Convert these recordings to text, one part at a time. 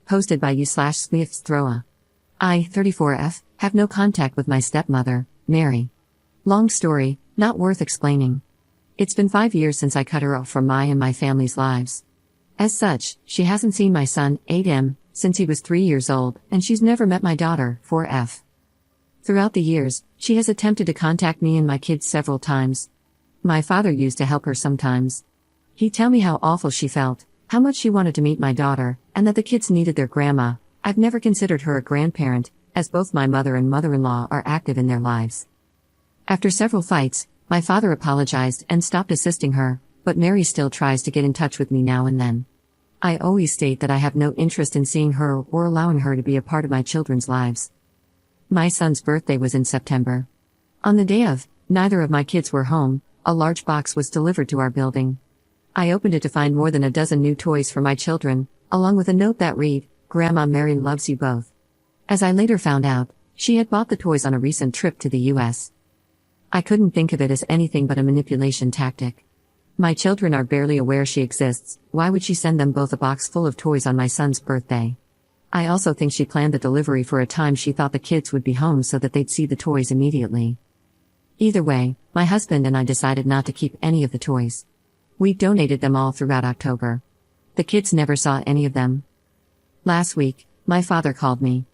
Posted by you/Smithsthroa. I, 34F, have no contact with my stepmother, Mary. Long story, not worth explaining. It's been 5 years since I cut her off from my and my family's lives. As such, she hasn't seen my son, 8M, since he was 3 years old, and she's never met my daughter, 4F. Throughout the years, she has attempted to contact me and my kids several times. My father used to help her sometimes. He'd tell me how awful she felt, how much she wanted to meet my daughter, and that the kids needed their grandma. I've never considered her a grandparent, as both my mother and mother-in-law are active in their lives. After several fights, my father apologized and stopped assisting her, but Mary still tries to get in touch with me now and then. I always state that I have no interest in seeing her or allowing her to be a part of my children's lives. My son's birthday was in September. On the day of, neither of my kids were home. A large box was delivered to our building. I opened it to find more than a dozen new toys for my children, along with a note that read, "Grandma Mary loves you both." As I later found out, she had bought the toys on a recent trip to the US. I couldn't think of it as anything but a manipulation tactic. My children are barely aware she exists. Why would she send them both a box full of toys on my son's birthday? I also think she planned the delivery for a time she thought the kids would be home so that they'd see the toys immediately. Either way, my husband and I decided not to keep any of the toys. We donated them all throughout October. The kids never saw any of them. Last week, my father called me.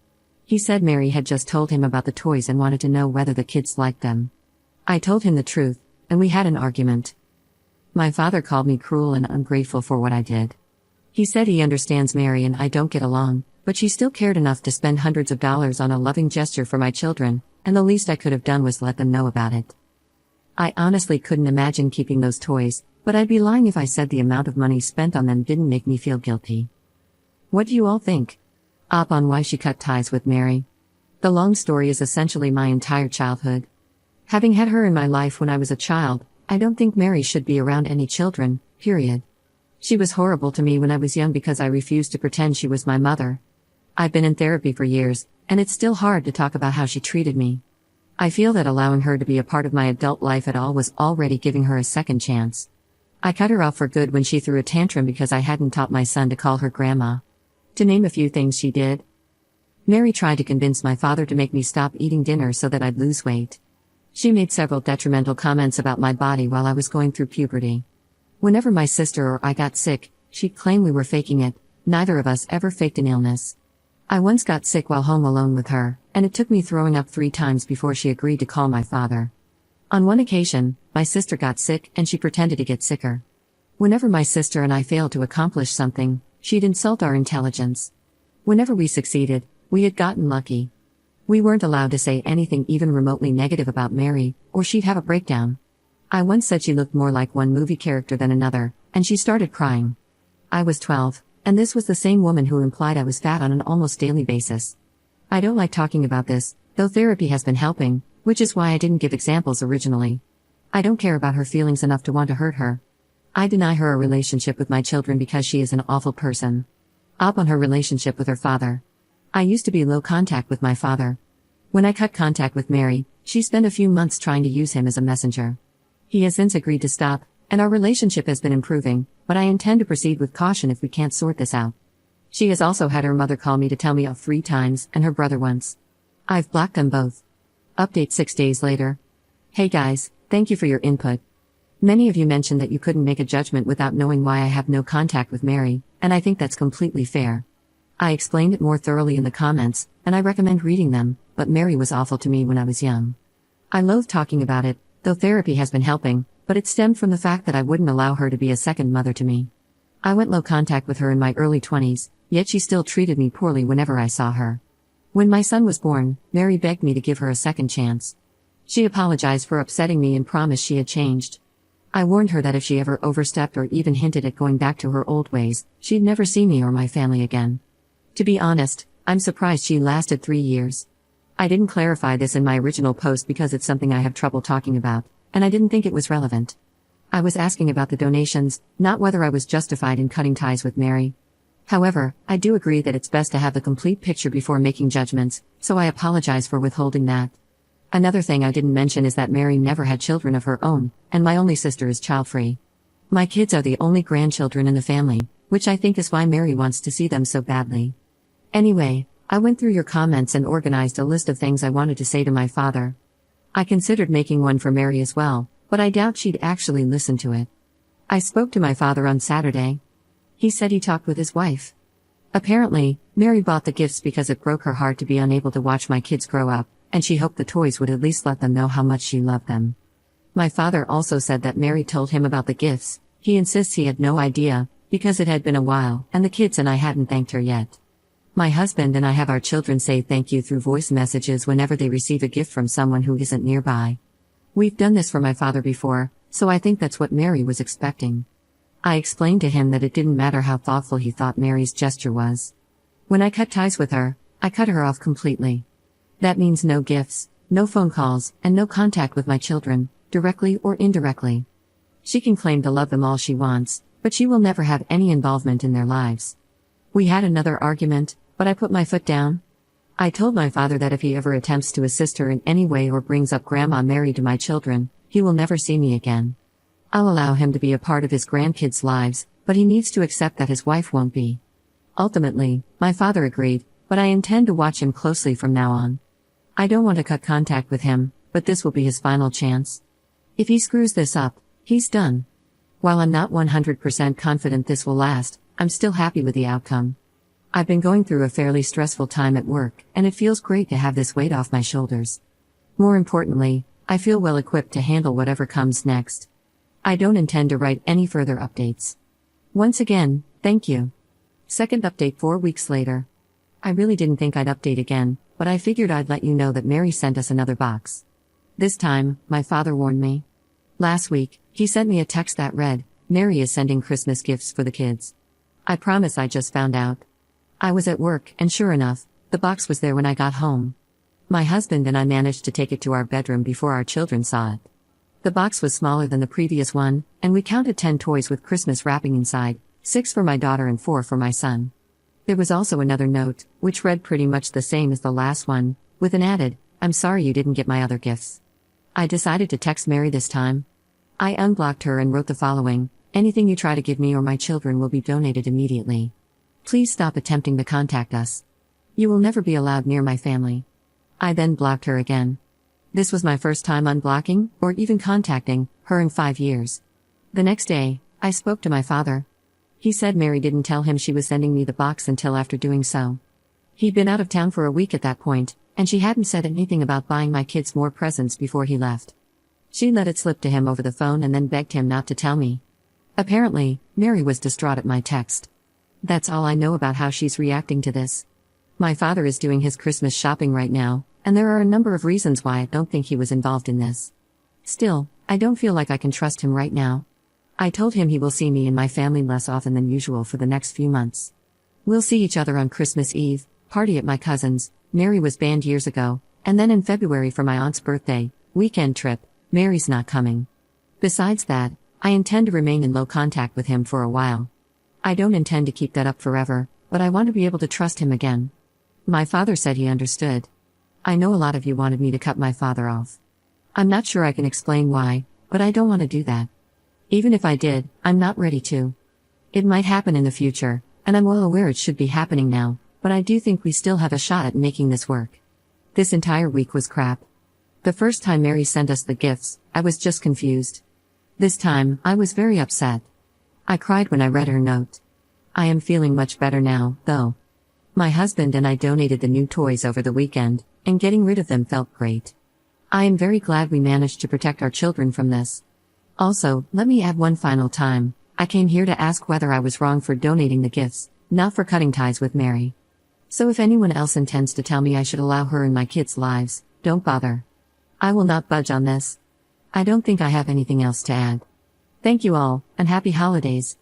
He said Mary had just told him about the toys and wanted to know whether the kids liked them. I told him the truth, and we had an argument. My father called me cruel and ungrateful for what I did. He said he understands Mary and I don't get along, but she still cared enough to spend hundreds of dollars on a loving gesture for my children, and the least I could have done was let them know about it. I honestly couldn't imagine keeping those toys, but I'd be lying if I said the amount of money spent on them didn't make me feel guilty. What do you all think? Up on why she cut ties with Mary. The long story is essentially my entire childhood. Having had her in my life when I was a child, I don't think Mary should be around any children, period. She was horrible to me when I was young because I refused to pretend she was my mother. I've been in therapy for years, and it's still hard to talk about how she treated me. I feel that allowing her to be a part of my adult life at all was already giving her a second chance. I cut her off for good when she threw a tantrum because I hadn't taught my son to call her grandma. To name a few things she did. Mary tried to convince my father to make me stop eating dinner so that I'd lose weight. She made several detrimental comments about my body while I was going through puberty. Whenever my sister or I got sick, she'd claim we were faking it. Neither of us ever faked an illness. I once got sick while home alone with her, and it took me throwing up 3 times before she agreed to call my father. On one occasion, my sister got sick and she pretended to get sicker. Whenever my sister and I failed to accomplish something, she'd insult our intelligence. Whenever we succeeded, we had gotten lucky. We weren't allowed to say anything even remotely negative about Mary, or she'd have a breakdown. I once said she looked more like one movie character than another, and she started crying. I was 12. And this was the same woman who implied I was fat on an almost daily basis. I don't like talking about this, though therapy has been helping, which is why I didn't give examples originally. I don't care about her feelings enough to want to hurt her. I deny her a relationship with my children because she is an awful person. Up on her relationship with her father. I used to be low contact with my father. When I cut contact with Mary, she spent a few months trying to use him as a messenger. He has since agreed to stop, and our relationship has been improving, but I intend to proceed with caution if we can't sort this out. She has also had her mother call me to tell me off 3 times, and her brother once. I've blocked them both. Update 6 days later. Hey guys, thank you for your input. Many of you mentioned that you couldn't make a judgment without knowing why I have no contact with Mary, and I think that's completely fair. I explained it more thoroughly in the comments, and I recommend reading them, but Mary was awful to me when I was young. I loathe talking about it, though therapy has been helping, but it stemmed from the fact that I wouldn't allow her to be a second mother to me. I went low contact with her in my early 20s, yet she still treated me poorly whenever I saw her. When my son was born, Mary begged me to give her a second chance. She apologized for upsetting me and promised she had changed. I warned her that if she ever overstepped or even hinted at going back to her old ways, she'd never see me or my family again. To be honest, I'm surprised she lasted 3 years. I didn't clarify this in my original post because it's something I have trouble talking about, and I didn't think it was relevant. I was asking about the donations, not whether I was justified in cutting ties with Mary. However, I do agree that it's best to have the complete picture before making judgments, so I apologize for withholding that. Another thing I didn't mention is that Mary never had children of her own, and my only sister is child-free. My kids are the only grandchildren in the family, which I think is why Mary wants to see them so badly. Anyway, I went through your comments and organized a list of things I wanted to say to my father. I considered making one for Mary as well, but I doubt she'd actually listen to it. I spoke to my father on Saturday. He said he talked with his wife. Apparently, Mary bought the gifts because it broke her heart to be unable to watch my kids grow up, and she hoped the toys would at least let them know how much she loved them. My father also said that Mary told him about the gifts. He insists he had no idea, because it had been a while, and the kids and I hadn't thanked her yet. My husband and I have our children say thank you through voice messages whenever they receive a gift from someone who isn't nearby. We've done this for my father before, so I think that's what Mary was expecting. I explained to him that it didn't matter how thoughtful he thought Mary's gesture was. When I cut ties with her, I cut her off completely. That means no gifts, no phone calls, and no contact with my children, directly or indirectly. She can claim to love them all she wants, but she will never have any involvement in their lives. We had another argument, but I put my foot down. I told my father that if he ever attempts to assist her in any way or brings up Grandma Mary to my children, he will never see me again. I'll allow him to be a part of his grandkids' lives, but he needs to accept that his wife won't be. Ultimately, my father agreed, but I intend to watch him closely from now on. I don't want to cut contact with him, but this will be his final chance. If he screws this up, he's done. While I'm not 100% confident this will last, I'm still happy with the outcome. I've been going through a fairly stressful time at work, and it feels great to have this weight off my shoulders. More importantly, I feel well equipped to handle whatever comes next. I don't intend to write any further updates. Once again, thank you. Second update 4 weeks later. I really didn't think I'd update again, but I figured I'd let you know that Mary sent us another box. This time, my father warned me. Last week, he sent me a text that read, "Mary is sending Christmas gifts for the kids." I promise I just found out. I was at work, and sure enough, the box was there when I got home. My husband and I managed to take it to our bedroom before our children saw it. The box was smaller than the previous one, and we counted 10 toys with Christmas wrapping inside, 6 for my daughter and 4 for my son. There was also another note, which read pretty much the same as the last one, with an added, "I'm sorry you didn't get my other gifts." I decided to text Mary this time. I unblocked her and wrote the following, "Anything you try to give me or my children will be donated immediately. Please stop attempting to contact us. You will never be allowed near my family." I then blocked her again. This was my first time unblocking, or even contacting, her in 5 years. The next day, I spoke to my father. He said Mary didn't tell him she was sending me the box until after doing so. He'd been out of town for a week at that point, and she hadn't said anything about buying my kids more presents before he left. She let it slip to him over the phone and then begged him not to tell me. Apparently, Mary was distraught at my text. That's all I know about how she's reacting to this. My father is doing his Christmas shopping right now, and there are a number of reasons why I don't think he was involved in this. Still, I don't feel like I can trust him right now. I told him he will see me and my family less often than usual for the next few months. We'll see each other on Christmas Eve, party at my cousin's, Mary was banned years ago, and then in February for my aunt's birthday, weekend trip, Mary's not coming. Besides that, I intend to remain in low contact with him for a while. I don't intend to keep that up forever, but I want to be able to trust him again. My father said he understood. I know a lot of you wanted me to cut my father off. I'm not sure I can explain why, but I don't want to do that. Even if I did, I'm not ready to. It might happen in the future, and I'm well aware it should be happening now, but I do think we still have a shot at making this work. This entire week was crap. The first time Mary sent us the gifts, I was just confused. This time, I was very upset. I cried when I read her note. I am feeling much better now, though. My husband and I donated the new toys over the weekend, and getting rid of them felt great. I am very glad we managed to protect our children from this. Also, let me add one final time, I came here to ask whether I was wrong for donating the gifts, not for cutting ties with Mary. So if anyone else intends to tell me I should allow her in my kids' lives, don't bother. I will not budge on this. I don't think I have anything else to add. Thank you all, and happy holidays.